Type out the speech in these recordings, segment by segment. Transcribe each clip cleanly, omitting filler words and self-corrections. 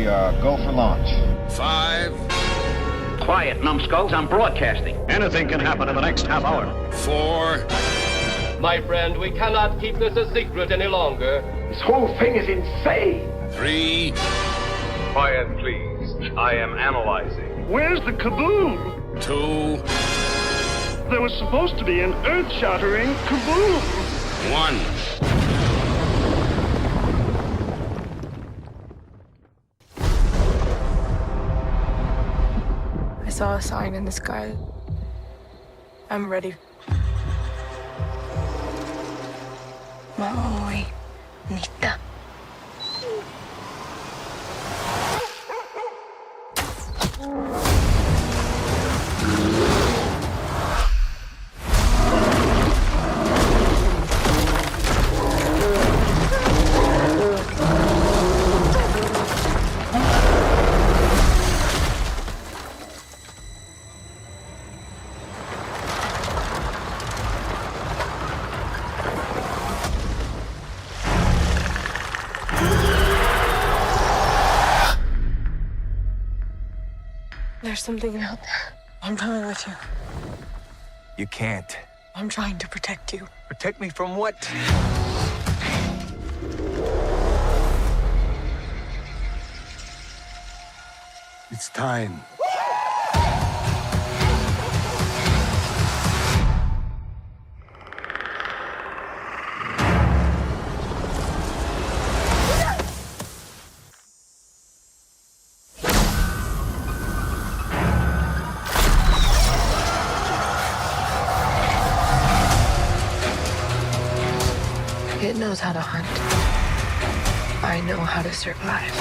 go for launch. 5. Quiet, numbskulls. I'm broadcasting. Anything can happen in the next half hour. 4. My friend, we cannot keep this a secret any longer. This whole thing is insane. 3. Quiet, please. I am analyzing. Where's the kaboom? 2. There was supposed to be an earth-shattering kaboom. 1. I saw a sign in the sky. I'm ready. Maui, Nita. There's something out there. I'm coming with you. You can't. I'm trying to protect you. Protect me from what? It's time. It knows how to hunt. I know how to survive.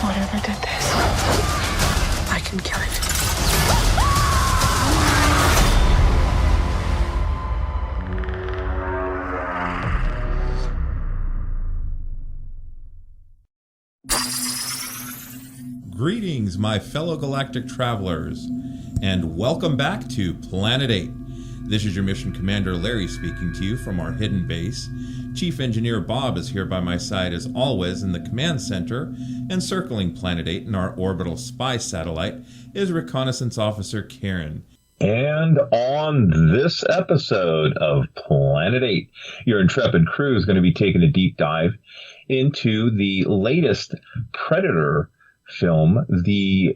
Whatever did this, I can kill it. Greetings, my fellow galactic travelers, and welcome back to Planet 8. This is your mission commander Larry speaking to you from our hidden base. Chief Engineer Bob is here by my side as always in the command center, and circling Planet 8 in our orbital spy satellite is Reconnaissance Officer Karen. And on this episode of Planet 8, your intrepid crew is going to be taking a deep dive into the latest Predator film, it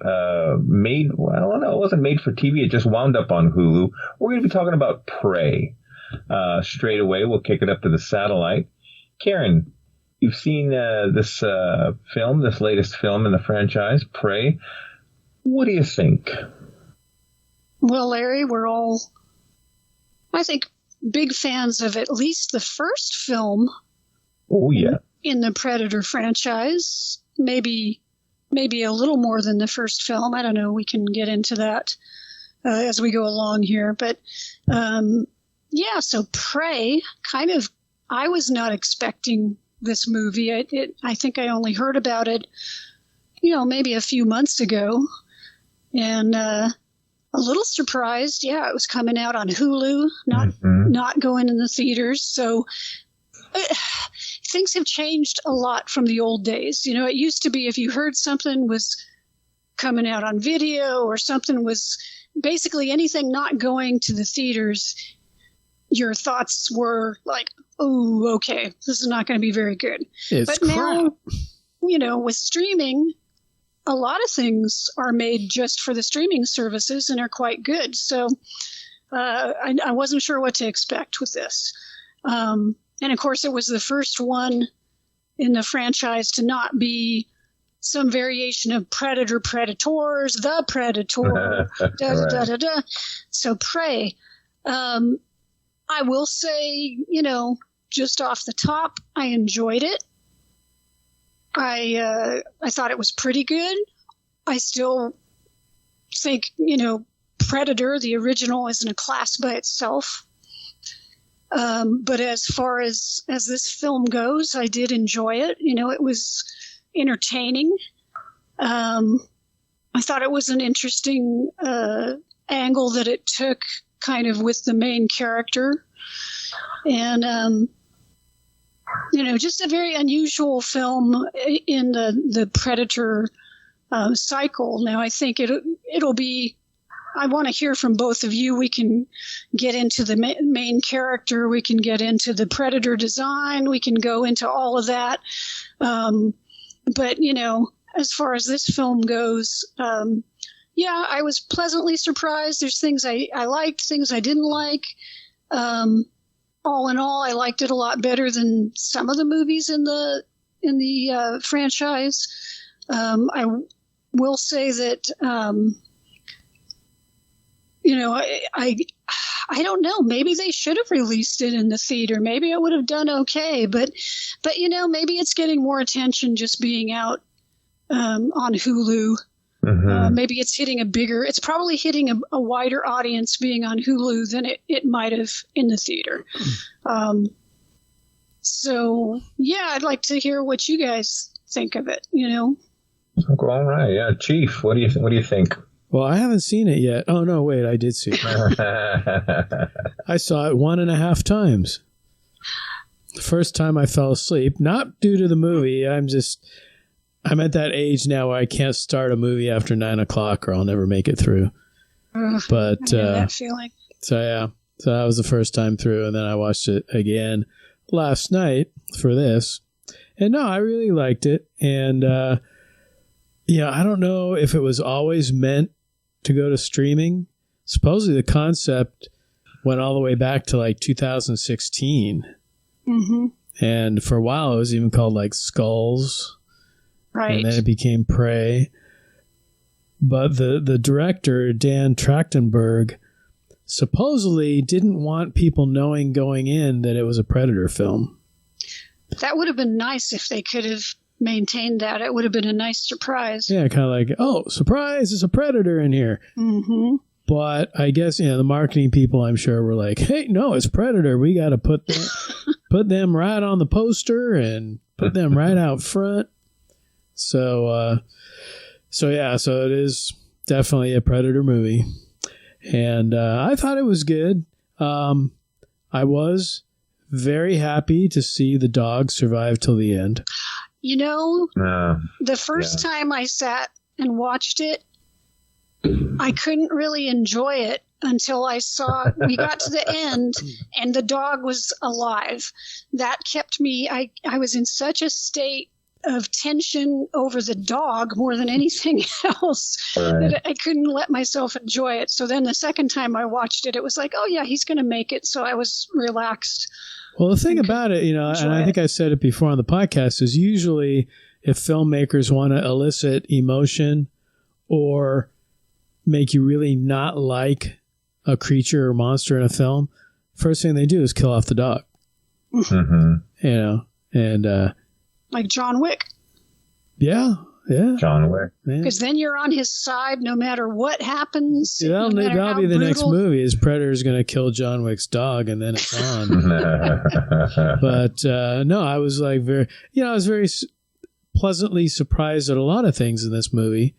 wasn't made for TV, it just wound up on Hulu. We're going to be talking about Prey. Straight away, we'll kick it up to the satellite. Karen, you've seen this film, this latest film in the franchise, Prey. What do you think? Well, Larry, we're all, I think, big fans of at least the first film. Oh, yeah. In the Predator franchise. Maybe a little more than the first film. I don't know. We can get into that as we go along here. But, so Prey, I was not expecting this movie. I think I only heard about it, maybe a few months ago. And a little surprised. Yeah, it was coming out on Hulu, not going in the theaters. So things have changed a lot from the old days. It used to be if you heard something was coming out on video or something was basically anything not going to the theaters, your thoughts were like, oh, okay, this is not going to be very good. But now, with streaming, a lot of things are made just for the streaming services and are quite good. So I wasn't sure what to expect with this. And, of course, it was the first one in the franchise to not be some variation of Predators, the Predator, da-da-da-da-da. So Prey. I will say, just off the top, I enjoyed it. I thought it was pretty good. I still think, Predator, the original, is in a class by itself. But as far as this film goes, I did enjoy it. entertaining. I thought it was an interesting angle that it took kind of with the main character. And, just a very unusual film in the Predator cycle. Now, I think it'll be, I want to hear from both of you. We can get into the main character. We can get into the Predator design. We can go into all of that. But, as far as this film goes, I was pleasantly surprised. There's things I liked, things I didn't like. All in all, I liked it a lot better than some of the movies in the franchise. I will say that, I don't know. Maybe they should have released it in the theater. Maybe it would have done okay. But maybe it's getting more attention just being out on Hulu. Maybe it's probably hitting a wider audience being on Hulu than it might have in the theater. I'd like to hear what you guys think of it, All right. Yeah. Chief, what do you think? Well, I haven't seen it yet. Oh, no, wait, I did see it. I saw it 1.5 times. The first time I fell asleep, not due to the movie. I'm at that age now where I can't start a movie after 9 o'clock or I'll never make it through. But I know that feeling. So that was the first time through, and then I watched it again last night for this. And no, I really liked it. And I don't know if it was always meant to go to streaming. Supposedly the concept went all the way back to like 2016. Mm-hmm. And for a while it was even called like Skulls. Right. And then it became Prey. But the director, Dan Trachtenberg, supposedly didn't want people knowing going in that it was a Predator film. That would have been nice if they could have maintained that. It would have been a nice surprise. Yeah, kind of like, oh, surprise, there's a Predator in here. Mm-hmm. But I guess, the marketing people, I'm sure, were like, hey, no, it's Predator. We got to put them right on the poster and put them right out front. So it is definitely a Predator movie. And I thought it was good. I was very happy to see the dog survive till the end. The first time I sat and watched it, I couldn't really enjoy it until we got to the end and the dog was alive. That kept me, I was in such a state of tension over the dog more than anything else that I couldn't let myself enjoy it. So then the second time I watched it, it was like, oh yeah, he's going to make it. So I was relaxed. Well, the thing about it, and I think I said it before on the podcast, is usually if filmmakers want to elicit emotion or make you really not like a creature or monster in a film, first thing they do is kill off the dog. Mm-hmm. Like John Wick. Yeah. John Wick. Because then you're on his side no matter what happens. That'll be the next movie is Predator's going to kill John Wick's dog and then it's on. But no, I was like I was very pleasantly surprised at a lot of things in this movie.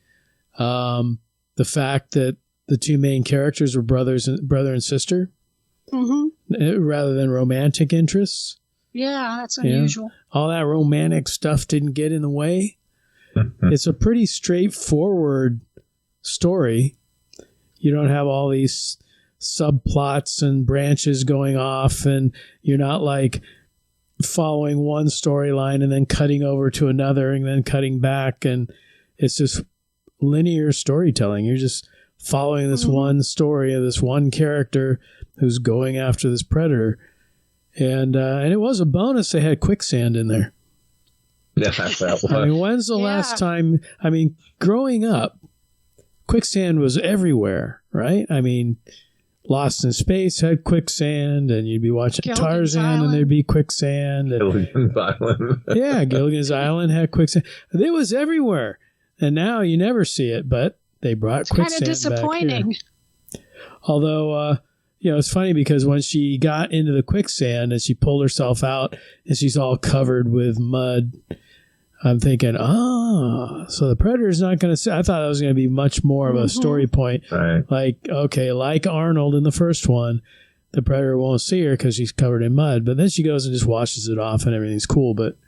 The fact that the two main characters were brother and sister, rather than romantic interests. Yeah, that's unusual. All that romantic stuff didn't get in the way. It's a pretty straightforward story. You don't have all these subplots and branches going off, and you're not like following one storyline and then cutting over to another and then cutting back. And it's just linear storytelling. You're just following this one story of this one character who's going after this predator. And it was a bonus they had quicksand in there. When's the last time? Growing up, quicksand was everywhere, right? Lost in Space had quicksand, and you'd be watching Tarzan, and there'd be quicksand. Gilligan's Island. Yeah, Gilligan's Island had quicksand. It was everywhere, and now you never see it. But they brought quicksand back. It's kind of disappointing. Although, it's funny because when she got into the quicksand and she pulled herself out, and she's all covered with mud. I'm thinking, so the Predator's not going to see. I thought that was going to be much more of a story point. Right. Like, okay, like Arnold in the first one, the Predator won't see her because she's covered in mud. But then she goes and just washes it off and everything's cool. But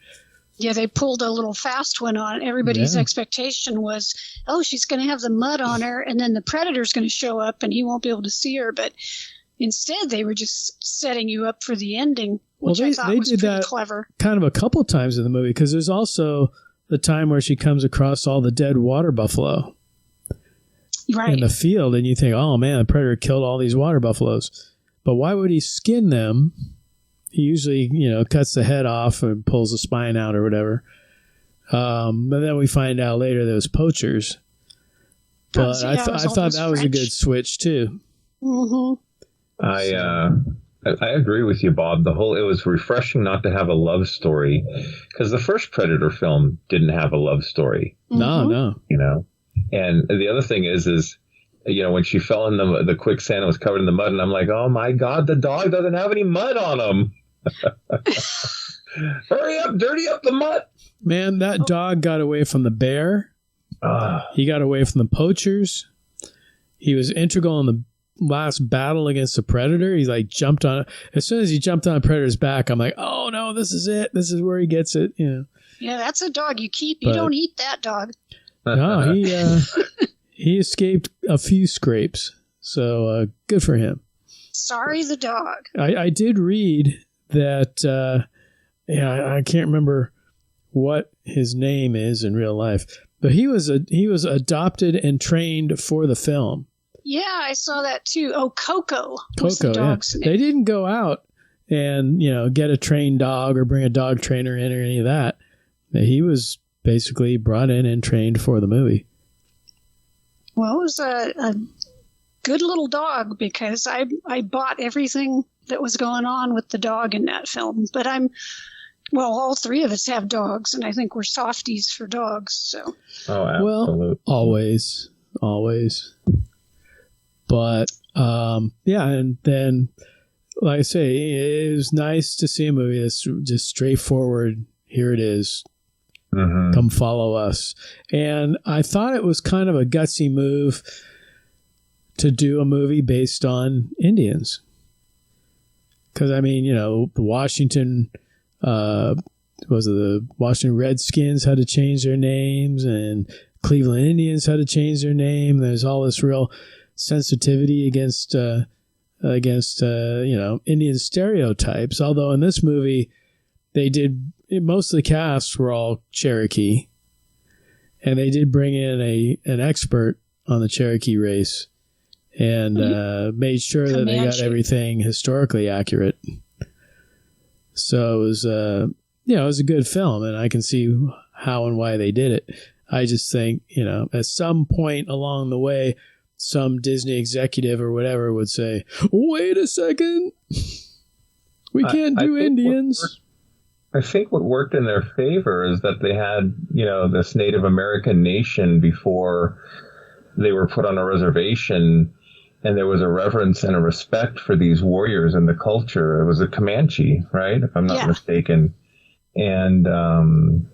yeah, they pulled a little fast one on. Everybody's expectation was, oh, she's going to have the mud on her, and then the Predator's going to show up and he won't be able to see her. But instead, they were just setting you up for the ending, which I thought was pretty clever. Kind of a couple times in the movie, because there's also the time where she comes across all the dead water buffalo in the field, and you think, oh man, the Predator killed all these water buffaloes. But why would he skin them? He usually, cuts the head off and pulls the spine out or whatever. But then we find out later there was poachers. But I thought that was a good switch too. Mm-hmm. I agree with you, Bob. It was refreshing not to have a love story, because the first Predator film didn't have a love story. No. And the other thing is when she fell in the quicksand and was covered in the mud, and I'm like, oh my God, the dog doesn't have any mud on him. Hurry up, dirty up the mud. Man, that dog got away from the bear. He got away from the poachers. He was integral in the last battle against the Predator. He jumped on it. As soon as he jumped on Predator's back, I'm like, oh no, this is it. This is where he gets it. Yeah, that's a dog you keep. You don't eat that dog. No, he escaped a few scrapes. So good for him. Sorry, the dog. I did read that. I can't remember what his name is in real life, but he was adopted and trained for the film. Yeah, I saw that too. Oh, Coco. Coco, yeah. They didn't go out and, get a trained dog or bring a dog trainer in or any of that. He was basically brought in and trained for the movie. Well, it was a good little dog, because I bought everything that was going on with the dog in that film. But all three of us have dogs, and I think we're softies for dogs. So. Oh, absolutely. Well, always. But, and then, like I say, it was nice to see a movie that's just straightforward. Here it is. Mm-hmm. Come follow us. And I thought it was kind of a gutsy move to do a movie based on Indians. Because, the Washington Redskins had to change their names, and Cleveland Indians had to change their name. There's all this real sensitivity against Indian stereotypes. Although in this movie, most of the cast were all Cherokee, and they did bring in an expert on the Cherokee race, and made sure Comanche. that they got everything historically accurate. So it was, it was a good film, and I can see how and why they did it. I just think, at some point along the way, some Disney executive or whatever would say, wait a second, we can't do Indians. I think what worked in their favor is that they had, this Native American nation before they were put on a reservation, and there was a reverence and a respect for these warriors and the culture. It was a Comanche, right? If I'm not mistaken. And, and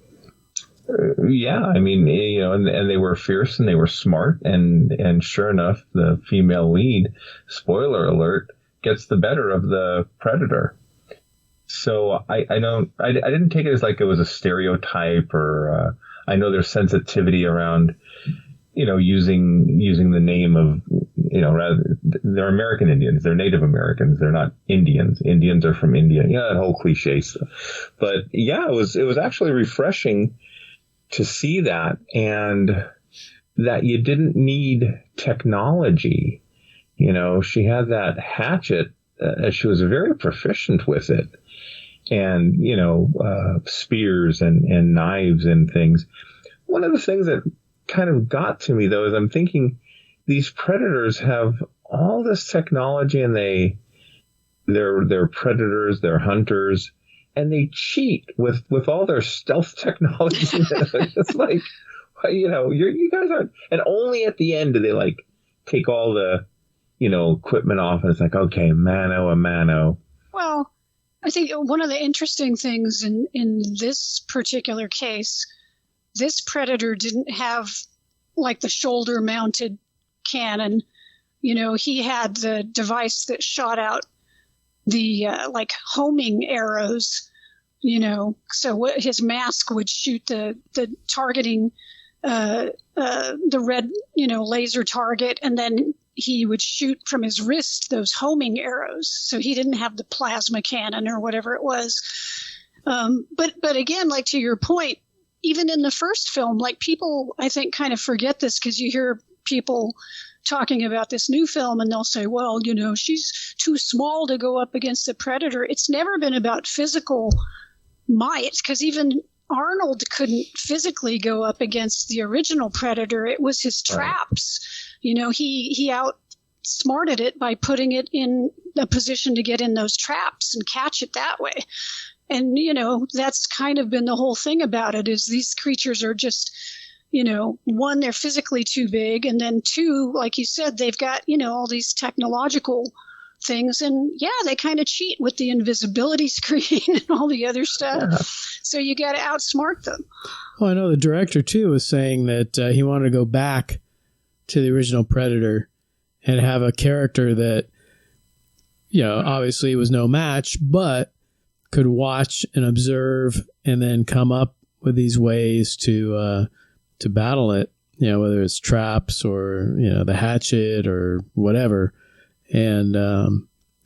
they were fierce and they were smart, and sure enough, the female lead, spoiler alert, gets the better of the Predator. So I didn't take it as like it was a stereotype, or I know there's sensitivity around, using the name of, rather, they're American Indians, they're Native Americans, they're not Indians. Indians are from India. Yeah, that whole cliche stuff. But yeah, it was actually refreshing to see that, and that you didn't need technology. She had that hatchet, she was very proficient with it, and, spears and knives and things. One of the things that kind of got to me, though, is I'm thinking these predators have all this technology, and they're predators, they're hunters, and they cheat with all their stealth technology. It's like, you guys aren't, and only at the end do they take all the, equipment off, and it's like, okay, mano a mano. Well, I think one of the interesting things in this particular case this Predator didn't have like the shoulder mounted cannon. You know, he had the device that shot out the like homing arrows, you know, so his mask would shoot the targeting, the red, you know, laser target, and then he would shoot from his wrist those homing arrows. So he didn't have the plasma cannon or whatever it was. But again, like to your point, even in the first film, like people, I think, kind of forget this because you hear people talking about this new film and they'll say, well, you know, she's too small to go up against the Predator. It's never been about physical might, because even Arnold couldn't physically go up against the original Predator. It was his traps. You know, he outsmarted it by putting it in a position to get in those traps and catch it that way. And, you know, that's kind of been the whole thing about it, is these creatures are just, you know, one, they're physically too big, and then two, like you said, they've got, you know, all these technological things, and yeah, they kind of cheat with the invisibility screen and all the other stuff. So you got to outsmart them. Well, I know the director too was saying that he wanted to go back to the original Predator and have a character that, you know, obviously was no match, but could watch and observe and then come up with these ways to battle it, you know, whether it's traps or, you know, the hatchet or whatever. And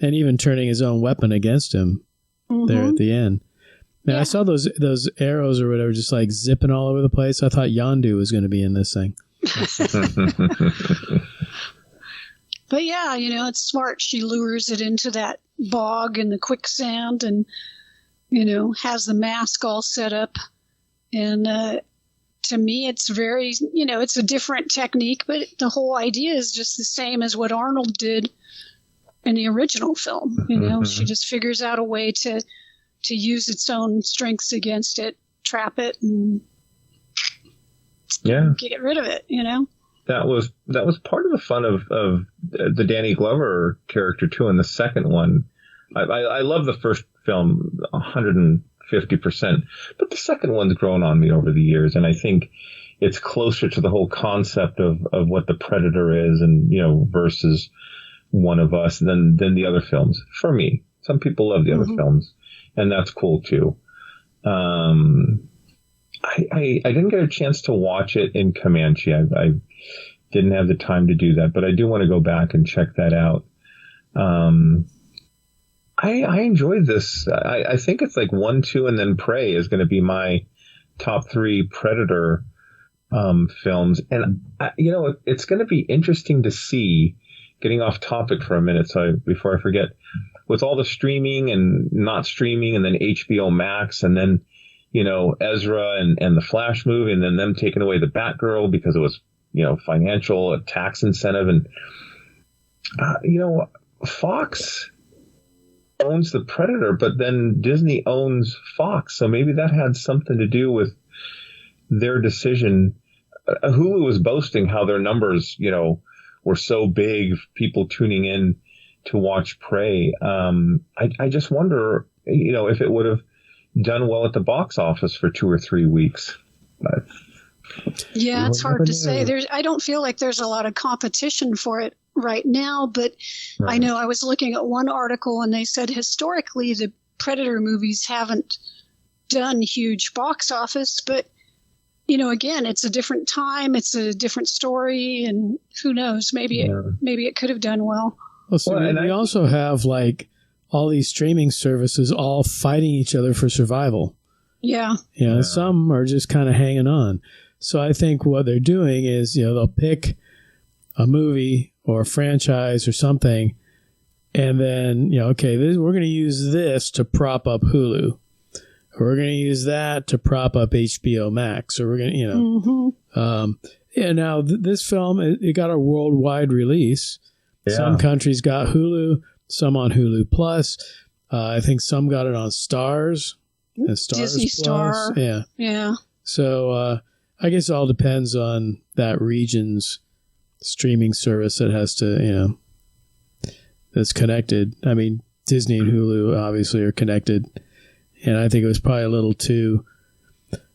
even turning his own weapon against him there at the end. Now, I saw those arrows or whatever just like zipping all over the place. I thought Yondu was going to be in this thing. But yeah, you know, it's smart. She lures it into that bog and the quicksand and, you know, has the mask all set up. And to me, it's very, you know, it's a different technique, but the whole idea is just the same as what Arnold did in the original film. You know, she just figures out a way to use its own strengths against it, trap it, and get rid of it, you know? That was part of the fun of the Danny Glover character too in the second one. I love the first film 150%, but the second one's grown on me over the years, and I think it's closer to the whole concept of what the Predator is, and, you know, versus One of Us than the other films. For me, some people love the other films, and that's cool too. I didn't get a chance to watch it in Comanche. I didn't have the time to do that, but I do want to go back and check that out. I enjoyed this. I think it's like 1, 2, and then Prey is going to be my top 3 Predator films. And, you know, it's going to be interesting to see, getting off topic for a minute, before I forget, with all the streaming and not streaming, and then HBO Max, and then, you know, Ezra and the Flash movie, and then them taking away the Batgirl because it was, you know, financial, a tax incentive. And, you know, Fox owns the Predator, but then Disney owns Fox. So maybe that had something to do with their decision. Hulu was boasting how their numbers, you know, were so big, people tuning in to watch Prey. I just wonder, you know, if it would have done well at the box office for 2 or 3 weeks. But yeah, it's hard to say. I don't feel like there's a lot of competition for it right now, but I know I was looking at one article and they said historically the Predator movies haven't done huge box office, but, you know, again, it's a different time, it's a different story, and who knows, maybe it could have done well. Well, so we also have like all these streaming services all fighting each other for survival. Yeah. You know, some are just kind of hanging on. So I think what they're doing is, you know, they'll pick a movie or a franchise or something, and then, you know, okay, we're going to use this to prop up Hulu, or we're going to use that to prop up HBO Max, or we're going to, you know, now this film, it got a worldwide release. Yeah. Some countries got Hulu, some on Hulu Plus. I think some got it on Stars and Stars Disney Plus. Star. Yeah. So I guess it all depends on that region's streaming service that has to, you know, that's connected. I mean, Disney and Hulu obviously are connected, and I think it was probably a little too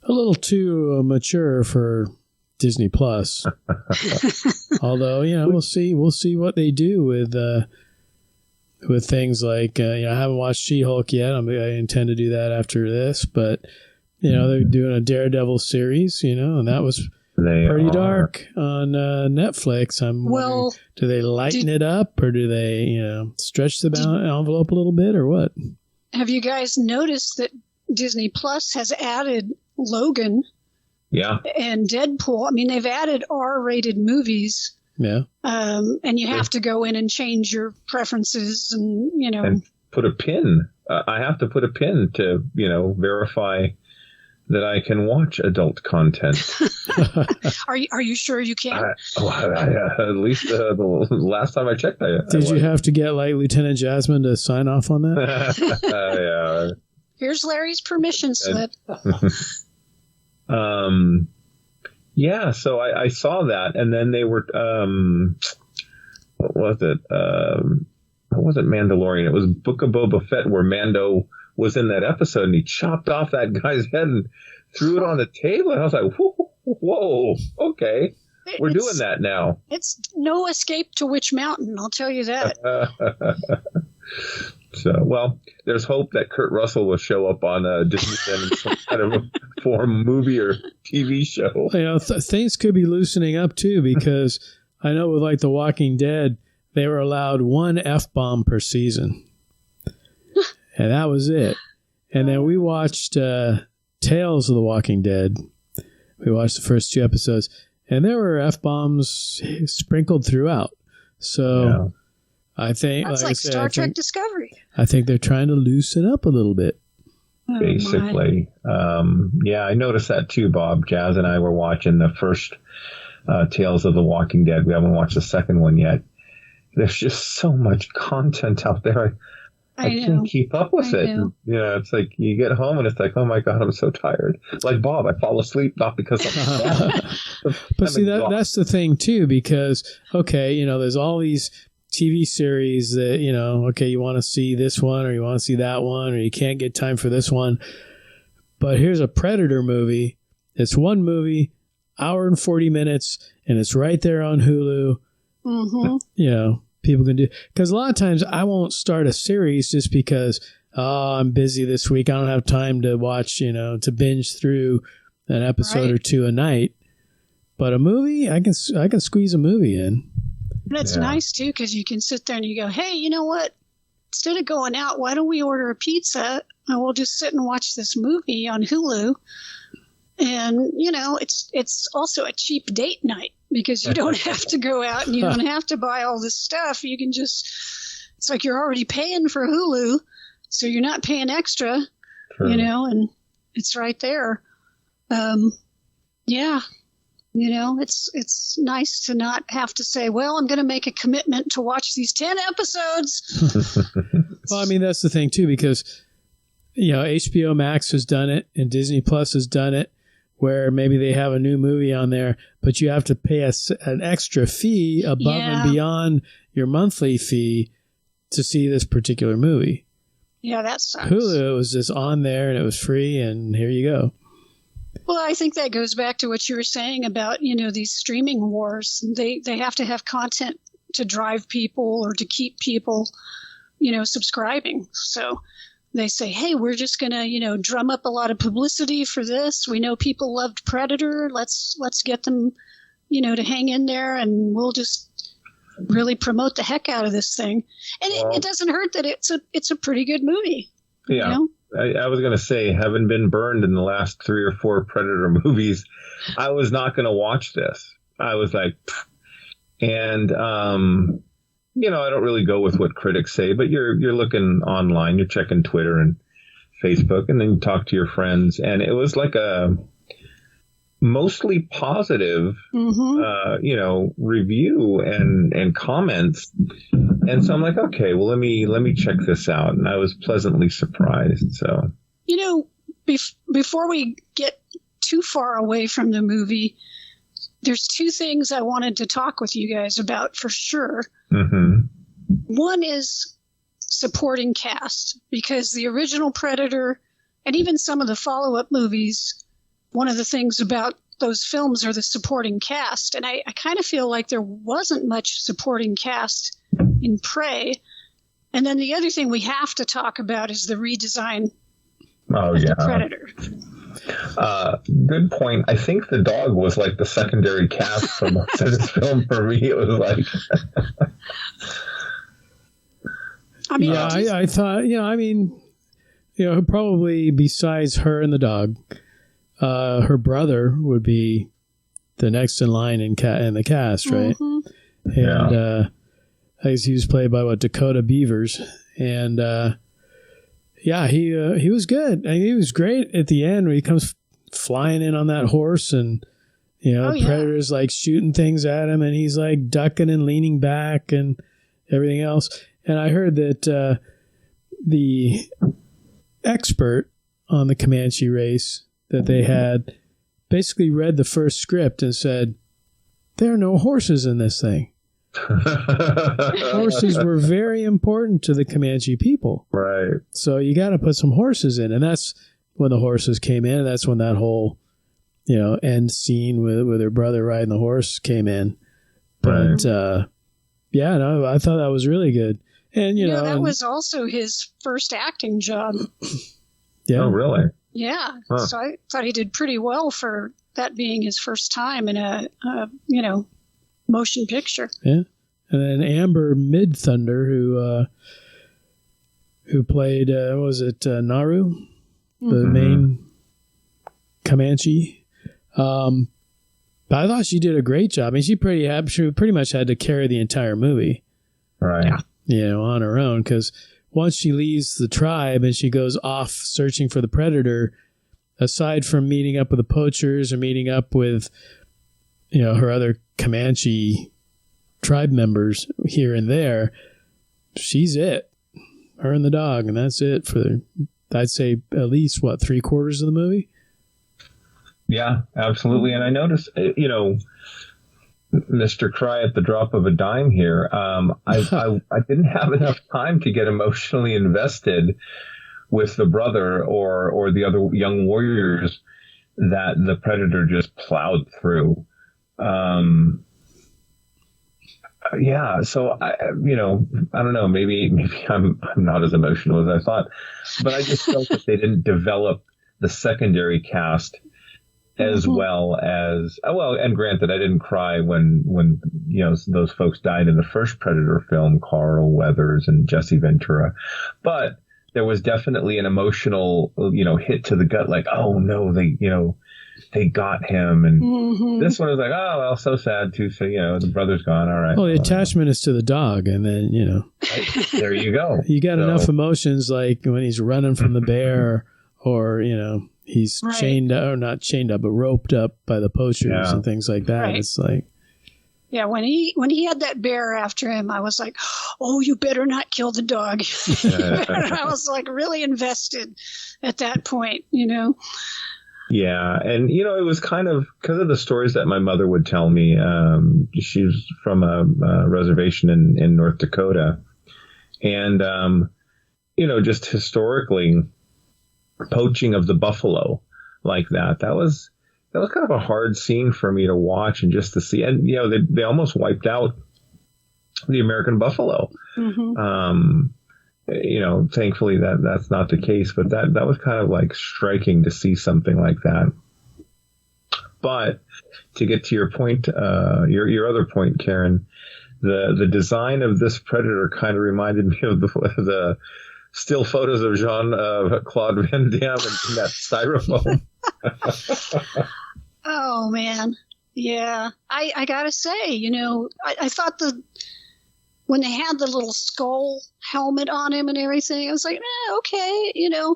a little too mature for Disney Plus. Although, we'll see what they do with things like, I haven't watched She-Hulk yet. I intend to do that after this, but they're doing a Daredevil series, and that was pretty dark on Netflix. I'm wondering, do they lighten it up, or do they, stretch the envelope a little bit, or what? Have you guys noticed that Disney Plus has added Logan? Yeah. And Deadpool. I mean, they've added R-rated movies. Yeah. And you have to go in and change your preferences and, And put a pin. I have to put a pin to, verify that I can watch adult content. Are you sure you can? At least the last time I checked, Did you have to get like Lieutenant Jasmine to sign off on that? Yeah. Here's Larry's permission slip. Yeah, so I saw that, and then they were, what was it? It wasn't Mandalorian. It was Book of Boba Fett, where Mando was in that episode, and he chopped off that guy's head and threw it on the table. And I was like, whoa, okay. We're doing that now. It's no escape to Witch Mountain, I'll tell you that. So, well, there's hope that Kurt Russell will show up on Disney Channel in some kind of a form movie or TV show. Things could be loosening up, too, because I know with like The Walking Dead, they were allowed one F-bomb per season. And that was it. And then we watched Tales of the Walking Dead. We watched the first 2 episodes, and there were F-bombs sprinkled throughout. So... Yeah. I think that's like Star Trek Discovery. I think they're trying to loosen up a little bit. Basically. Yeah, I noticed that too, Bob. Jazz and I were watching the first Tales of the Walking Dead. We haven't watched the second one yet. There's just so much content out there. I can't keep up with it. It's like you get home and it's like, oh my God, I'm so tired. Like Bob, I fall asleep not because I'm But see, that's the thing too, because, there's all these TV series that, you want to see this one or you want to see that one or you can't get time for this one. But here's a Predator movie. It's one movie, hour and 40 minutes, and it's right there on Hulu. Mm-hmm. People can do... Because a lot of times I won't start a series just because, I'm busy this week. I don't have time to watch, to binge through an episode or 2 a night. But a movie, I can squeeze a movie in. And it's nice, too, because you can sit there and you go, hey, you know what? Instead of going out, why don't we order a pizza and we'll just sit and watch this movie on Hulu? And, it's also a cheap date night because you don't have to go out and you don't have to buy all this stuff. You can just, it's like you're already paying for Hulu, so you're not paying extra, and it's right there. Yeah. It's nice to not have to say, well, I'm going to make a commitment to watch these 10 episodes. Well, I mean, that's the thing, too, because, HBO Max has done it and Disney Plus has done it where maybe they have a new movie on there, but you have to pay an extra fee above and beyond your monthly fee to see this particular movie. Yeah, that sucks. Hulu was just on there and it was free and here you go. Well, I think that goes back to what you were saying about, these streaming wars. They have to have content to drive people or to keep people, subscribing. So they say, hey, we're just going to, drum up a lot of publicity for this. We know people loved Predator. Let's get them, to hang in there, and we'll just really promote the heck out of this thing. And it doesn't hurt that it's a pretty good movie. Yeah. I was going to say, having been burned in the last 3 or 4 Predator movies, I was not going to watch this. I was like, pfft. And, I don't really go with what critics say, but you're looking online, you're checking Twitter and Facebook, and then you talk to your friends. And it was like a mostly positive, review and comments. And so I'm like, okay, well, let me check this out. And I was pleasantly surprised. So, before we get too far away from the movie, there's 2 things I wanted to talk with you guys about for sure. Mm-hmm. One is supporting cast, because the original Predator and even some of the follow-up movies one of the things about those films are the supporting cast. And I kind of feel like there wasn't much supporting cast in Prey. And then the other thing we have to talk about is the redesign of the Predator. Good point. I think the dog was like the secondary cast for most of this film for me. It was like... I mean, I thought, probably besides her and the dog, her brother would be the next in line in the cast, right? Mm-hmm. And I guess he was played by Dakota Beavers, and he was good. I mean, he was great at the end when he comes flying in on that horse, and Predator's like shooting things at him, and he's like ducking and leaning back and everything else. And I heard that the expert on the Comanche race that they had basically read the first script and said, there are no horses in this thing. Horses were very important to the Comanche people. Right. So you got to put some horses in. And that's when the horses came in. And that's when that whole, end scene with her brother riding the horse came in. But, I thought that was really good. And, that was also his first acting job. Yeah. Oh, really? Yeah. Huh. So I thought he did pretty well for that being his first time in a motion picture. Yeah. And then Amber Midthunder, who played, Naru, the main Comanche. But I thought she did a great job. I mean, she pretty much had to carry the entire movie. Right. Yeah. On her own, because once she leaves the tribe and she goes off searching for the Predator, aside from meeting up with the poachers or meeting up with, her other Comanche tribe members here and there, she's it. Her and the dog, and that's it for, I'd say, at least, 3/4 of the movie? Yeah, absolutely. And I noticed, Mr. Cry at the drop of a dime here. I didn't have enough time to get emotionally invested with the brother or the other young warriors that the Predator just plowed through. So I don't know. Maybe I'm not as emotional as I thought, but I just felt that they didn't develop the secondary cast as well as, and granted, I didn't cry when those folks died in the first Predator film, Carl Weathers and Jesse Ventura, but there was definitely an emotional, hit to the gut, like, oh no, they got him, and this one was like, oh well, so sad too. So the brother's gone. All right. Well, the attachment is to the dog, and then there you go. You got enough emotions, like when he's running from the bear, or he's chained up, or not chained up, but roped up by the poachers and things like that. Right. It's like, yeah, when he had that bear after him, I was like, oh, you better not kill the dog. I was like really invested at that point, Yeah, and it was kind of because of the stories that my mother would tell me. She's from a reservation in North Dakota, and just historically, poaching of the buffalo like that was kind of a hard scene for me to watch and just to see. And they almost wiped out the American buffalo. Thankfully that's not the case, but that was kind of like striking to see something like that. But to get to your point, your other point, Karen, the design of this Predator kind of reminded me of the still photos of Jean-Claude Van Damme in that styrofoam. Oh man, yeah. I gotta say, I thought when they had the little skull helmet on him and everything, I was like, okay, and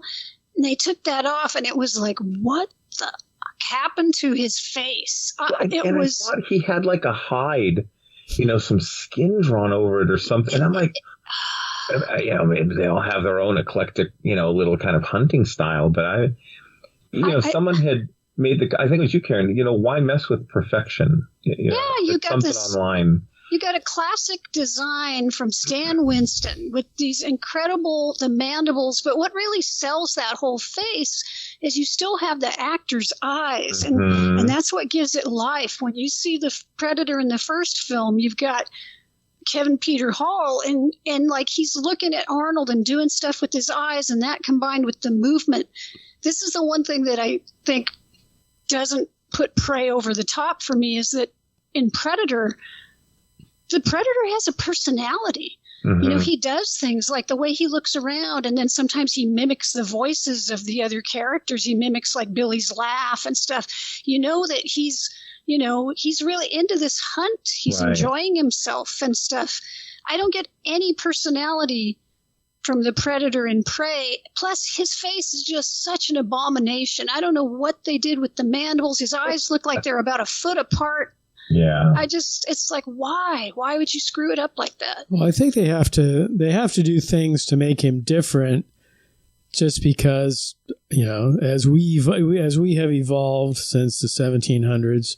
they took that off, and it was like, what the fuck happened to his face? I thought he had like a hide, some skin drawn over it or something. And I'm like, maybe they all have their own eclectic, little kind of hunting style. But someone had made I think it was you, Karen, why mess with perfection? You got something this online. You got a classic design from Stan Winston with these the mandibles, but what really sells that whole face is you still have the actor's eyes, and that's what gives it life. When you see the Predator in the first film, you've got Kevin Peter Hall, and like he's looking at Arnold and doing stuff with his eyes, and that combined with the movement. This is the one thing that I think doesn't put Prey over the top for me, is that in Predator, the Predator has a personality. You know, he does things like the way he looks around, and then sometimes he mimics the voices of the other characters. He mimics like Billy's laugh and stuff. You know that he's really into this hunt. He's enjoying himself and stuff. I don't get any personality from the Predator in Prey. Plus, his face is just such an abomination. I don't know what they did with the mandibles. His eyes look like they're about a foot apart. Yeah. It's like, why? Why would you screw it up like that? Well, I think they have to do things to make him different, just because, you know, as we have evolved since the 1700s,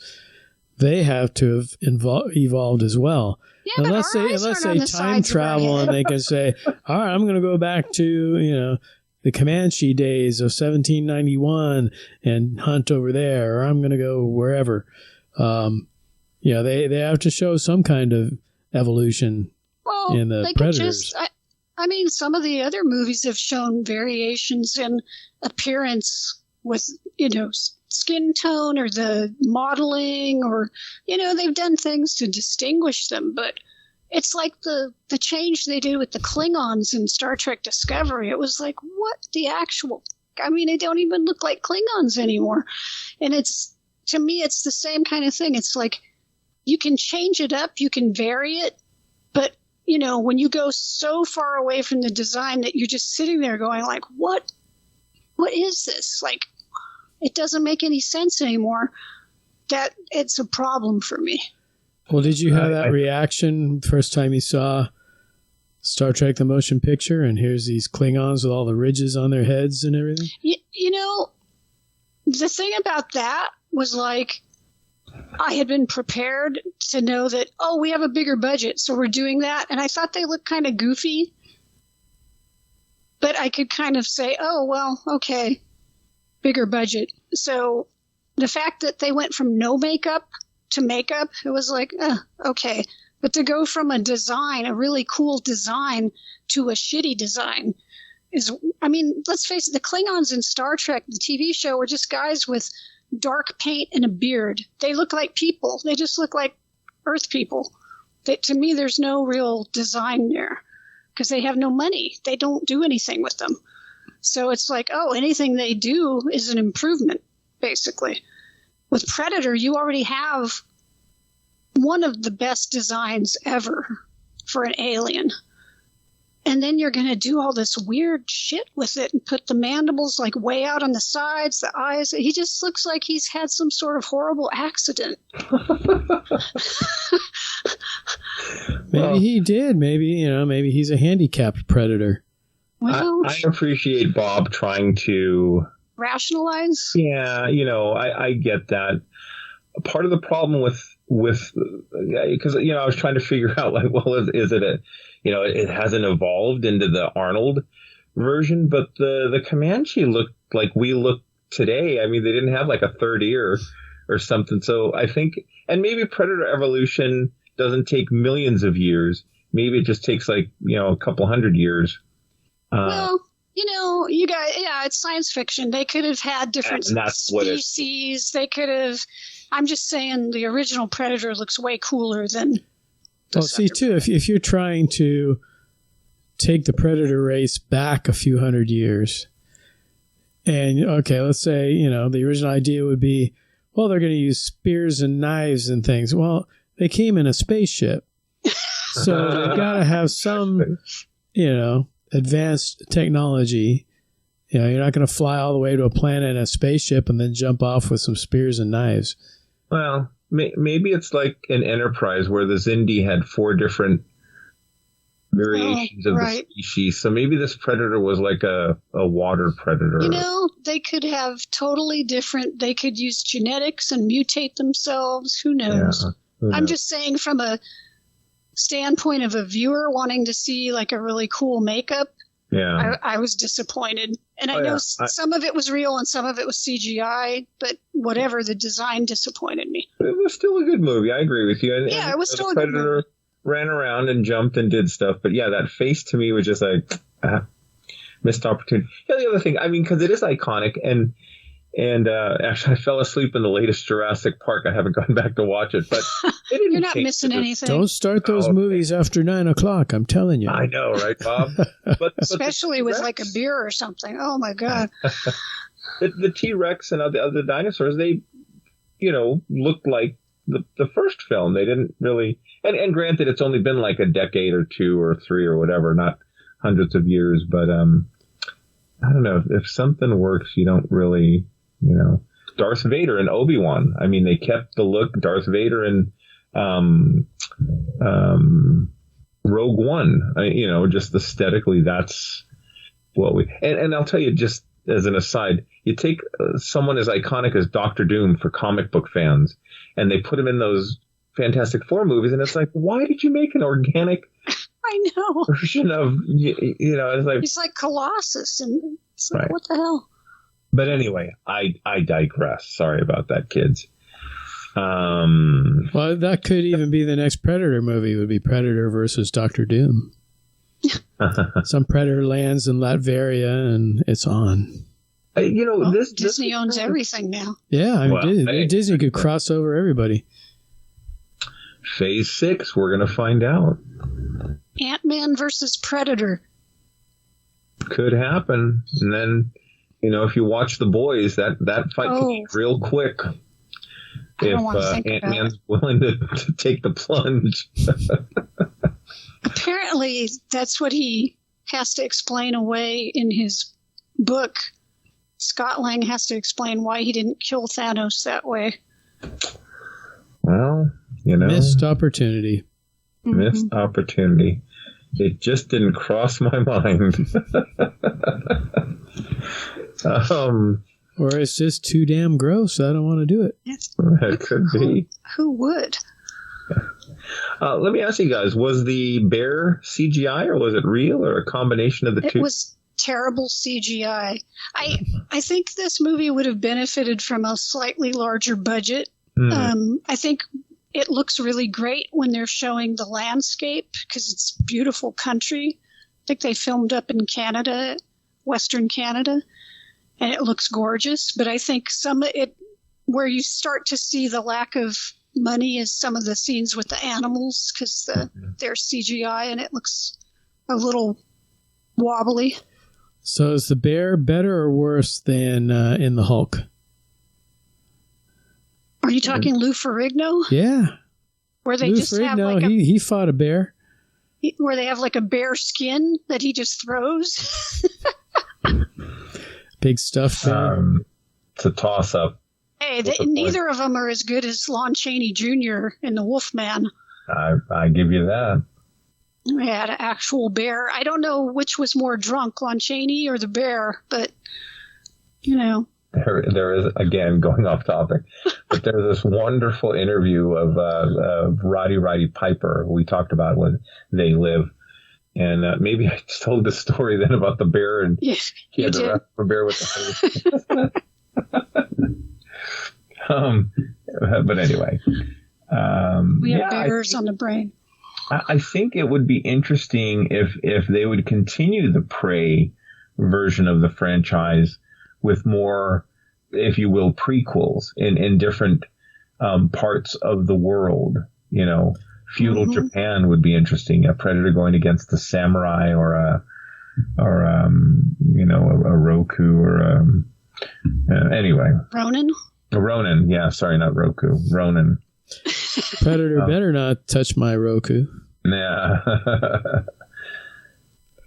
they have to have evolved as well. Yeah, unless they time travel and they can say, all right, I'm going to go back to, you know, the Comanche days of 1791 and hunt over there, or I'm going to go wherever. You know, they have to show some kind of evolution in the Predators. I mean, some of the other movies have shown variations in appearance with, you know, skin tone or the modeling, or, you know, they've done things to distinguish them. But it's like the change they did with the Klingons in Star Trek Discovery. It was like, what the actual? I mean, they don't even look like Klingons anymore. And to me, it's the same kind of thing. It's like, you can change it up, you can vary it, but, you know, when you go so far away from the design that you're just sitting there going like, what is this? Like, it doesn't make any sense anymore. That it's a problem for me. Well, did you have that reaction first time you saw Star Trek the Motion Picture, and here's these Klingons with all the ridges on their heads and everything? You know, the thing about that was like, I had been prepared to know that, oh, we have a bigger budget, so we're doing that. And I thought they looked kind of goofy. But I could kind of say, oh, well, okay, bigger budget. So the fact that they went from no makeup to makeup, it was like, okay. But to go from a design, a really cool design, to a shitty design is, I mean, let's face it, the Klingons in Star Trek, the TV show, were just guys with dark paint and a beard. They look like people. They just look like Earth people. To me, there's no real design there because they have no money. They don't do anything with them. So it's like, oh, anything they do is an improvement, basically. With Predator, you already have one of the best designs ever for an alien. And then you're going to do all this weird shit with it and put the mandibles like way out on the sides, the eyes. He just looks like he's had some sort of horrible accident. Maybe he did. Maybe he's a handicapped predator. Well, I appreciate Bob trying to rationalize. Yeah, I get that. Part of the problem with because I was trying to figure out like, well, is it it hasn't evolved into the Arnold version, but the Comanche looked like we look today. I mean, they didn't have like a third ear or something. So I think, and maybe Predator evolution doesn't take millions of years. Maybe it just takes like, a couple hundred years. Well, you guys, it's science fiction. They could have had different species. They could have. I'm just saying the original Predator looks way cooler than. Well, see, too, if you're trying to take the Predator race back a few hundred years, and, okay, let's say, the original idea would be, well, they're going to use spears and knives and things. Well, they came in a spaceship. So they've got to have some, advanced technology. You're not going to fly all the way to a planet in a spaceship and then jump off with some spears and knives. Well, maybe it's like an Enterprise where the Xindi had 4 different variations of the species. So maybe this Predator was like a water predator. They could have totally different. They could use genetics and mutate themselves. Who knows? Yeah, I'm just saying from a standpoint of a viewer wanting to see like a really cool makeup, I was disappointed. And I know some of it was real and some of it was CGI, but whatever, the design disappointed me. It was still a good movie. I agree with you. And, it was still a Predator good movie. Ran around and jumped and did stuff, but yeah, that face to me was just like missed opportunity. Yeah, the other thing, I mean, because it is iconic, and actually, I fell asleep in the latest Jurassic Park. I haven't gone back to watch it, but you're not missing anything. Don't start those movies after 9 o'clock. I'm telling you. I know, right, Bob? But especially with like a beer or something. Oh my God! the T-Rex and other dinosaurs, they, looked like the first film. They didn't really, and granted, it's only been like a decade or 2 or 3 or whatever, not hundreds of years, but I don't know, if something works, you don't really, Darth Vader and Obi-Wan. I mean, they kept the look. Darth Vader and Rogue One. Just aesthetically, that's what we. And I'll tell you, just as an aside, you take someone as iconic as Doctor Doom for comic book fans, and they put him in those Fantastic Four movies, and it's like, why did you make an organic? I know. Version of, it's like he's like Colossus, and it's like, what the hell? But anyway, I digress. Sorry about that, kids. Well, that could even be the next Predator movie. Would be Predator versus Doctor Doom. Some Predator lands in Latveria, and it's on. Disney owns everything now. Yeah, I mean, Disney could cross over everybody. Phase 6, we're going to find out. Ant-Man versus Predator. Could happen. And then, if you watch The Boys, that fight could be real quick. If Ant-Man's willing to take the plunge. Apparently, that's what he has to explain away in his book. Scott Lang has to explain why he didn't kill Thanos that way. Well, missed opportunity. Missed opportunity. It just didn't cross my mind. Or it's just too damn gross. I don't want to do it. It could be. Who would? Let me ask you guys, was the bear CGI or was it real or a combination of the two? It was terrible CGI. I think this movie would have benefited from a slightly larger budget. I think it looks really great when they're showing the landscape because it's beautiful country. I think they filmed up in Canada, Western Canada, and it looks gorgeous. But I think where you start to see the lack of money is some of the scenes with the animals because they're CGI and it looks a little wobbly. So is the bear better or worse than in the Hulk? Are you talking Lou Ferrigno? Yeah. Where they just have like he fought a bear. Where they have like a bear skin that he just throws. Big stuff bear. It's a toss-up. Hey, neither of them are as good as Lon Chaney Jr. in The Wolfman. I give you that. We had an actual bear. I don't know which was more drunk, Lon Chaney or the bear, but, There is, again, going off topic, but there's this wonderful interview of Roddy Piper, who we talked about when They Live. And maybe I just told the story then about the bear, and he had to wrap a bear with the hose. But anyway. We have bears on the brain. I think it would be interesting if they would continue the Prey version of the franchise with more, if you will, prequels in different parts of the world. Feudal Japan would be interesting. A Predator going against the samurai, or a Roku, or anyway. Ronin. Yeah, sorry, not Roku. Ronin. Predator better not touch my Roku. Yeah.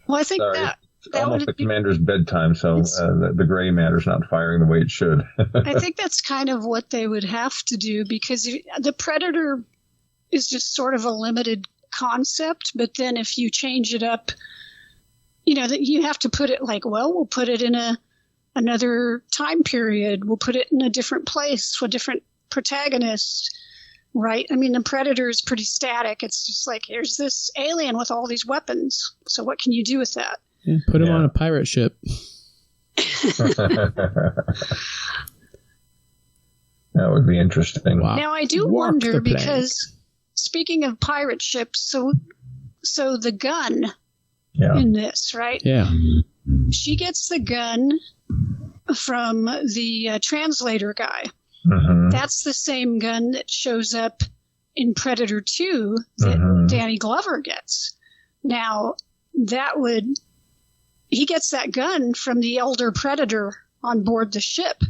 Well, I think that almost the commander's bedtime, so the gray matter's not firing the way it should. I think that's kind of what they would have to do, because the Predator is just sort of a limited concept, but then if you change it up, you have to put it like, well, we'll put it in another time period. We'll put it in a different place with different protagonists. right? I mean, the Predator is pretty static. It's just like, here's this alien with all these weapons. So what can you do with that? Yeah, put him on a pirate ship. That would be interesting. Wow. Now, I do wonder, because speaking of pirate ships, so the gun in this, right? Yeah. She gets the gun from the translator guy. Mm-hmm. That's the same gun that shows up in Predator 2 that Danny Glover gets. Now, he gets that gun from the elder Predator on board the ship.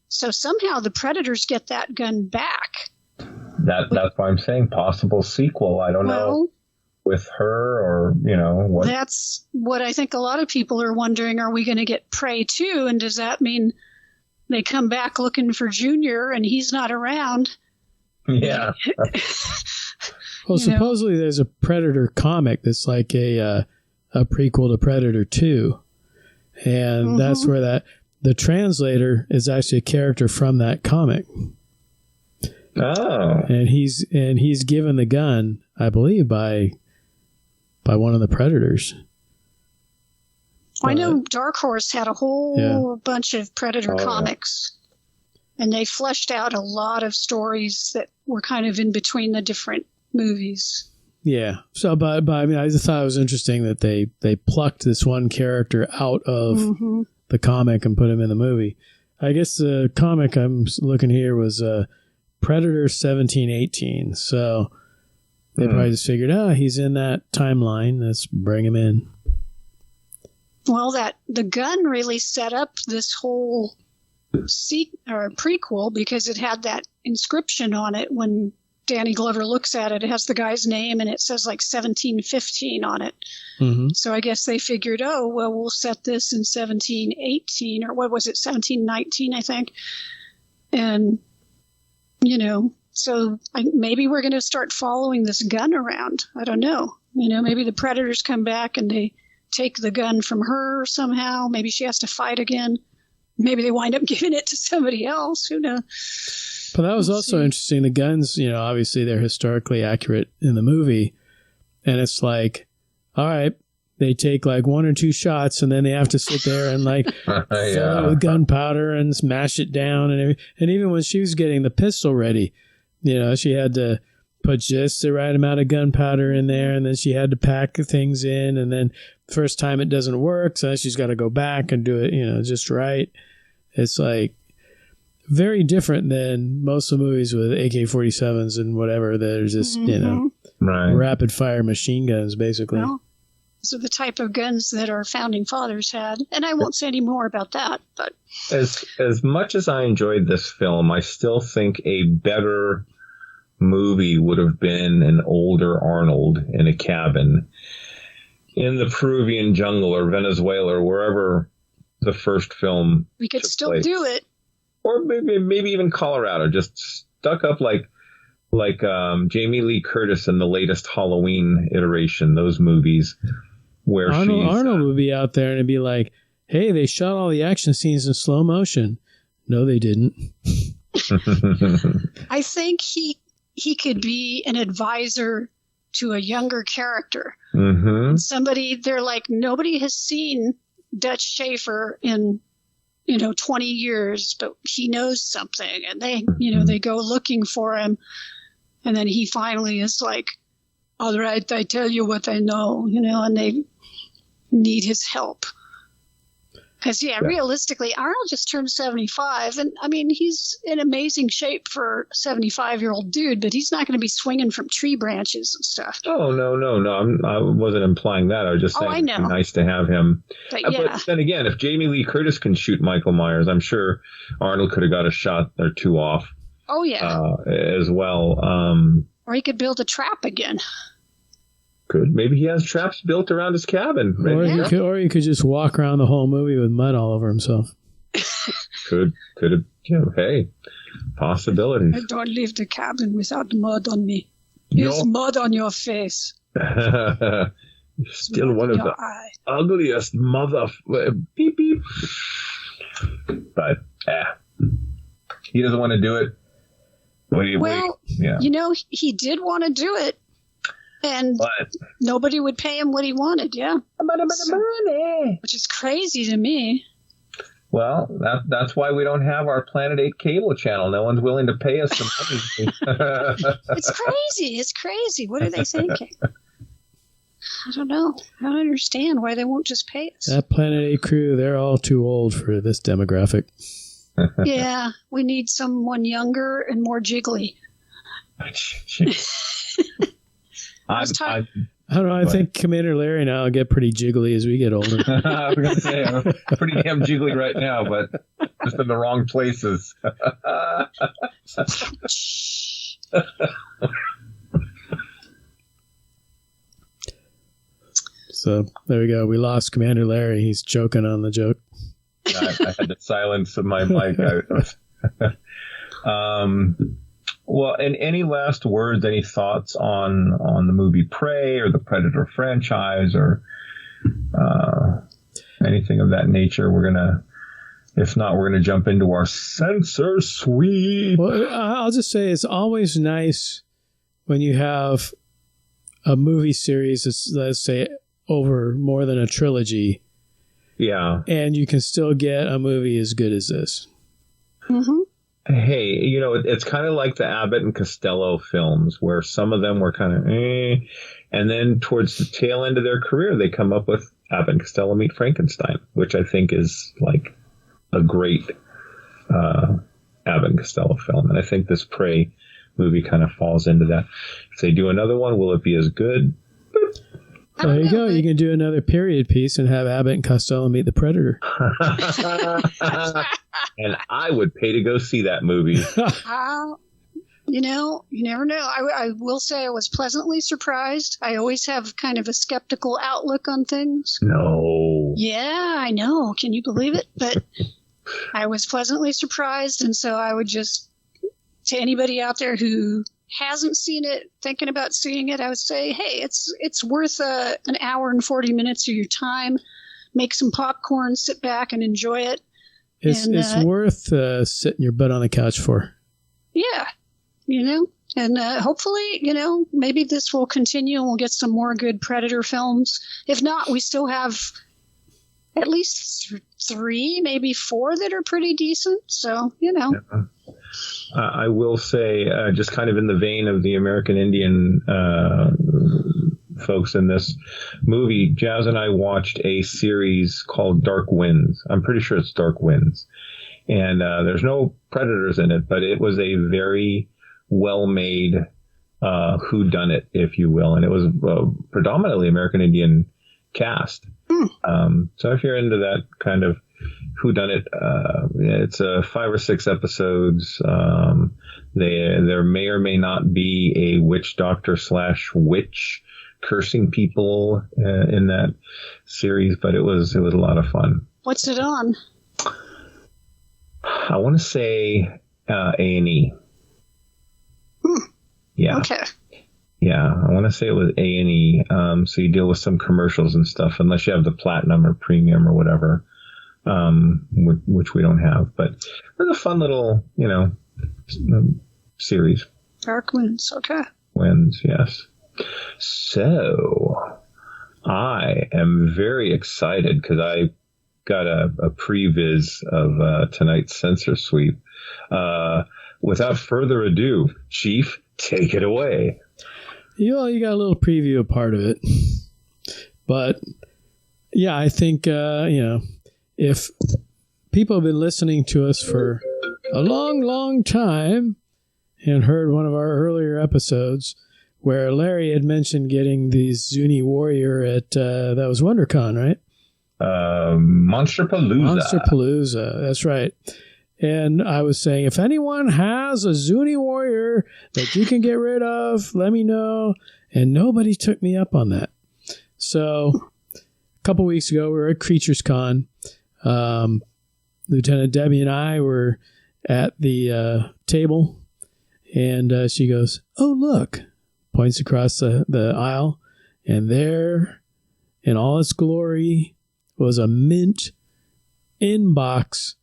So somehow the Predators get that gun back. That's why I'm saying possible sequel. I don't know with her or, what. That's what I think a lot of people are wondering. Are we going to get Prey 2? And does that mean they come back looking for Junior and he's not around? Yeah. Well, supposedly there's a Predator comic that's like a prequel to Predator 2. And that's where the translator is actually a character from that comic. Oh. And he's given the gun, I believe, by one of the Predators. I know Dark Horse had a whole bunch of Predator comics. And they fleshed out a lot of stories that were kind of in between the different movies. Yeah. So, but I mean, I just thought it was interesting that they plucked this one character out of the comic and put him in the movie. I guess the comic I'm looking here was Predator 1718. So they probably just figured, he's in that timeline. Let's bring him in. Well, the gun really set up this whole prequel because it had that inscription on it. When Danny Glover looks at it, it has the guy's name and it says like 1715 on it. So I guess they figured, we'll set this in 1718 or what was it, 1719, I think. And, so maybe we're going to start following this gun around. I don't know. Maybe the Predators come back and they take the gun from her somehow. Maybe she has to fight again. Maybe they wind up giving it to somebody else. Who knows? But that was also interesting. The guns, obviously they're historically accurate in the movie. And it's like, all right, they take like one or two shots and then they have to sit there and like fill it with gunpowder and smash it down. And even when she was getting the pistol ready, she had to put just the right amount of gunpowder in there. And then she had to pack things in. And then first time it doesn't work. So she's got to go back and do it, just right. It's like very different than most of the movies with AK-47s and whatever. There's just, rapid fire machine guns, basically. Well, those are the type of guns that our founding fathers had. And I won't say any more about that. But as much as I enjoyed this film, I still think a better movie would have been an older Arnold in a cabin in the Peruvian jungle or Venezuela or wherever the first film we could still place. Do it. Or maybe even Colorado, just stuck up like Jamie Lee Curtis in the latest Halloween iteration, those movies where Arnold would be out there and it'd be like, hey, they shot all the action scenes in slow motion. No, they didn't. I think he could be an advisor to a younger character. Somebody, they're like, nobody has seen Dutch Schaefer in 20 years, but he knows something, and they they go looking for him, and then he finally is like, all right, I tell you what I know, and they need his help. Because, realistically, Arnold just turned 75, and, I mean, he's in amazing shape for a 75-year-old dude, but he's not going to be swinging from tree branches and stuff. Oh, no. I wasn't implying that. I was just saying I know. It'd be nice to have him. But then again, if Jamie Lee Curtis can shoot Michael Myers, I'm sure Arnold could have got a shot or two off. Oh, yeah. As well. Or he could build a trap again. Good. Maybe he has traps built around his cabin. Or he could just walk around the whole movie with mud all over himself. Could have. Hey, possibilities. I don't leave the cabin without mud on me. There's mud on your face. You're still one of the ugliest beep beep. But he doesn't want to do it. he did want to do it, and nobody would pay him what he wanted. Yeah, money, which is crazy to me. Well, that's why we don't have our Planet 8 cable channel. No one's willing to pay us some money. It's crazy. It's crazy. What are they thinking? I don't know. I don't understand why they won't just pay us. That Planet 8 crew, they're all too old for this demographic. Yeah, we need someone younger and more jiggly. I don't know. I think Commander Larry and I will get pretty jiggly as we get older. I was going to say, I'm pretty damn jiggly right now, but just in the wrong places. So there we go. We lost Commander Larry. He's choking on the joke. I had to silence my mic. Well, and any last words, any thoughts on the movie Prey or the Predator franchise or anything of that nature? If not, we're going to jump into our censor sweep. Well, I'll just say it's always nice when you have a movie series that's, let's say, over more than a trilogy. Yeah. And you can still get a movie as good as this. Mm-hmm. Hey, it's kind of like the Abbott and Costello films where some of them were kind of and then towards the tail end of their career, they come up with Abbott and Costello Meet Frankenstein, which I think is like a great Abbott and Costello film. And I think this Prey movie kind of falls into that. If they do another one, will it be as good? There you go. You can do another period piece and have Abbott and Costello meet the Predator. And I would pay to go see that movie. You never know. I will say I was pleasantly surprised. I always have kind of a skeptical outlook on things. No. Yeah, I know. Can you believe it? But I was pleasantly surprised. And so I would just, to anybody out there who hasn't seen it, thinking about seeing it, I would say, hey, it's worth an hour and 40 minutes of your time. Make some popcorn, sit back and enjoy it. It's worth sitting your butt on the couch for. Yeah, and hopefully, maybe this will continue and we'll get some more good Predator films. If not, we still have at least 3, maybe 4 that are pretty decent. So, Yeah. I will say, just kind of in the vein of the American Indian folks in this movie, Jazz and I watched a series called Dark Winds. I'm pretty sure it's Dark Winds. And there's no predators in it, but it was a very well-made whodunit, if you will. And it was a predominantly American Indian cast. So if you're into that kind of whodunit, it's 5 or 6 episodes. There may or may not be a witch doctor / witch cursing people in that series, but it was a lot of fun. What's it on? I want to say A&E. Yeah. Okay. Yeah, I want to say it was A&E. So you deal with some commercials and stuff, unless you have the platinum or premium or whatever, which we don't have. But it was a fun little, series. Dark Winds. Okay. Winds, yes. So I am very excited because I got a previs of tonight's censor sweep. Without further ado, Chief, take it away. You got a little preview of part of it. But, yeah, I think, if people have been listening to us for a long, long time and heard one of our earlier episodes where Larry had mentioned getting the Zuni Warrior at, that was WonderCon, right? Monsterpalooza. Monsterpalooza, that's right. And I was saying, if anyone has a Zuni Warrior that you can get rid of, let me know. And nobody took me up on that. So a couple weeks ago, we were at Creatures Con. Lieutenant Debbie and I were at the table. And she goes, oh, look. Points across the aisle. And there, in all its glory, was a mint inbox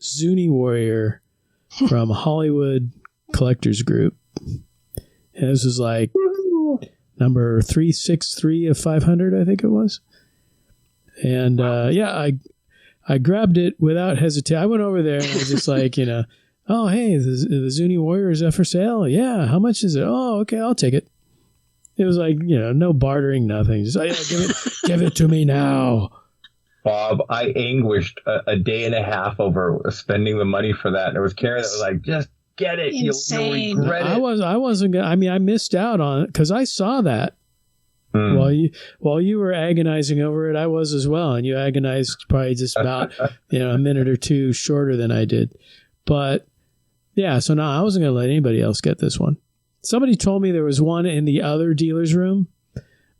Zuni Warrior from Hollywood collector's group. And this was like number 363 of 500, I think it was. And I grabbed it without hesitation. I went over there and I was just like, oh, hey, the Zuni Warrior, is that for sale? Yeah, how much is it? Oh, okay, I'll take it. It was like, no bartering, nothing. Just, give it to me now. Bob, I anguished a day and a half over spending the money for that. And it was Karen that was like, just get it. You'll regret it. I wasn't going to. I missed out on it because I saw that. While you were agonizing over it, I was as well. And you agonized probably just about a minute or two shorter than I did. But yeah, so no, I wasn't going to let anybody else get this one. Somebody told me there was one in the other dealer's room,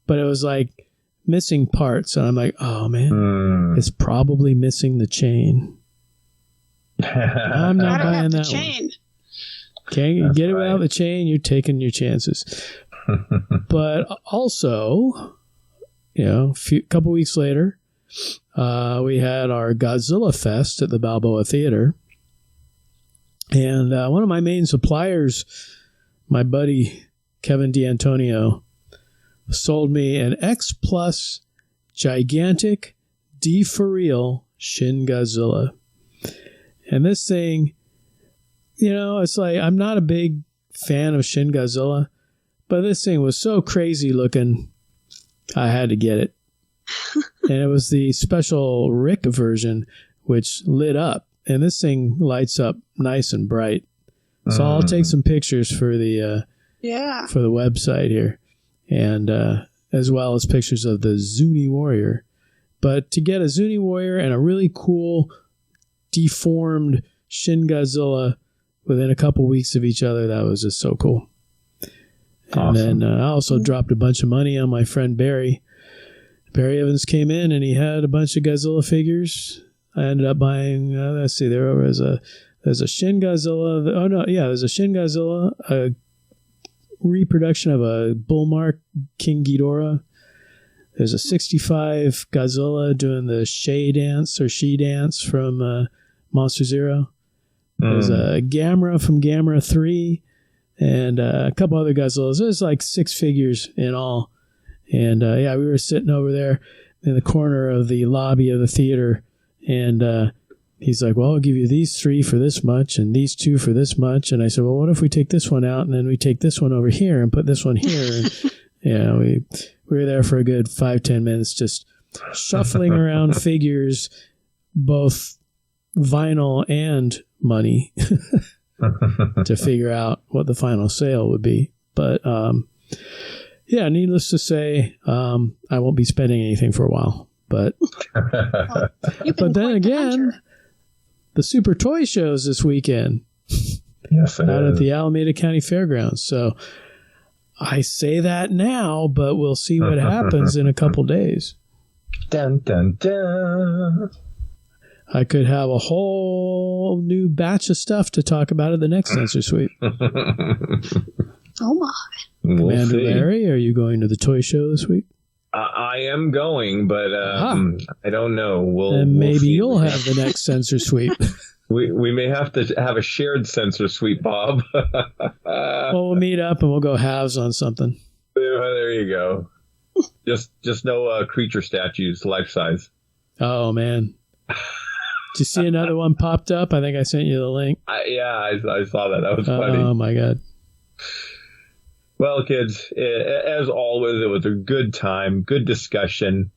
but it was like missing parts. And I'm like, oh man, it's probably missing the chain. I'm not buying that chain. Can't get it without the chain. You're taking your chances. But also, couple weeks later, we had our Godzilla Fest at the Balboa Theater. And one of my main suppliers, my buddy Kevin D'Antonio, sold me an X Plus gigantic D for real Shin Godzilla. And this thing, it's like, I'm not a big fan of Shin Godzilla, but this thing was so crazy looking, I had to get it. And it was the special Rick version, which lit up. And this thing lights up nice and bright. So I'll take some pictures for the for the website here, and as well as pictures of the Zuni Warrior. But to get a Zuni Warrior and a really cool deformed Shin Godzilla within a couple weeks of each other, that was just so cool. Awesome. And then I also dropped a bunch of money on my friend Barry. Barry Evans came in and he had a bunch of Godzilla figures. I ended up buying, let's see, there's a Shin Godzilla. There's a Shin Godzilla, a reproduction of a Bullmark King Ghidorah. There's a 65 Godzilla doing the she dance from Monster Zero. There's a Gamera from Gamera 3 and a couple other Godzillas. There's like 6 figures in all. And we were sitting over there in the corner of the lobby of the theater. And he's like, well, I'll give you these 3 for this much and these 2 for this much. And I said, well, what if we take this one out and then we take this one over here and put this one here? And we were there for a good 5-10 minutes just shuffling around figures, both vinyl and money, to figure out what the final sale would be. But needless to say, I won't be spending anything for a while. But but then again, the Super Toy Show's this weekend. Yes, out at the Alameda County Fairgrounds. So I say that now, but we'll see what happens in a couple days. Dun, dun, dun. I could have a whole new batch of stuff to talk about at the next Censor Suite. Oh my. Commander Larry, are you going to the toy show this week? I am going, but I don't know. Maybe you'll have the next Censor Suite. We may have to have a shared Censor Suite, Bob. Well, we'll meet up and we'll go halves on something. There you go. Just no creature statues, life size. Oh man, did you see another one popped up? I think I sent you the link. I saw that. That was funny. Oh my god. Well, kids, as always, it was a good time, good discussion.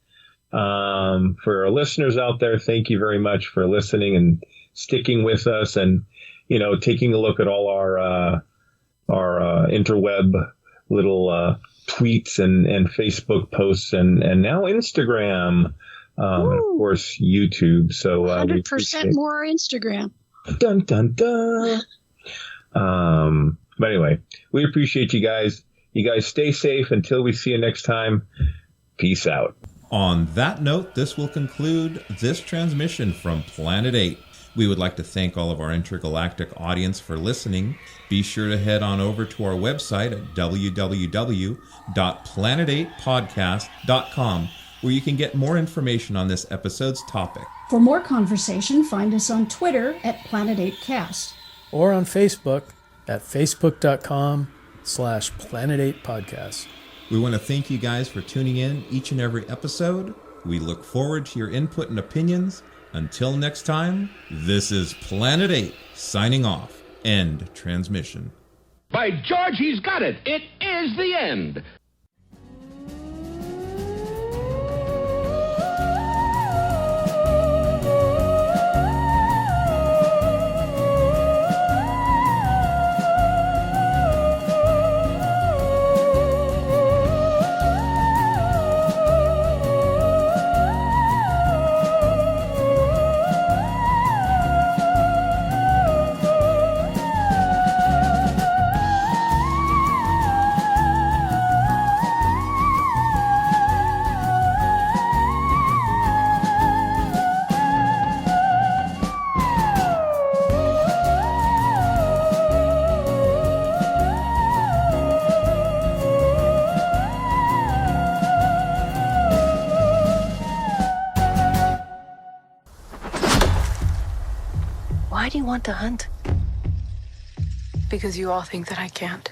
For our listeners out there, thank you very much for listening and sticking with us and, taking a look at all our interweb little tweets and Facebook posts and now Instagram, and of course, YouTube. So 100% more Instagram. Dun, dun, dun. But anyway, we appreciate you guys. You guys stay safe until we see you next time. Peace out. On that note, this will conclude this transmission from Planet 8. We would like to thank all of our intergalactic audience for listening. Be sure to head on over to our website at www.planet8podcast.com, where you can get more information on this episode's topic. For more conversation, find us on Twitter at Planet 8Cast. Or on Facebook at facebook.com/Planet8podcast. We want to thank you guys for tuning in each and every episode. We look forward to your input and opinions. Until next time, this is Planet 8 signing off. End transmission. By George, he's got it. It is the end. Why do you want to hunt? Because you all think that I can't.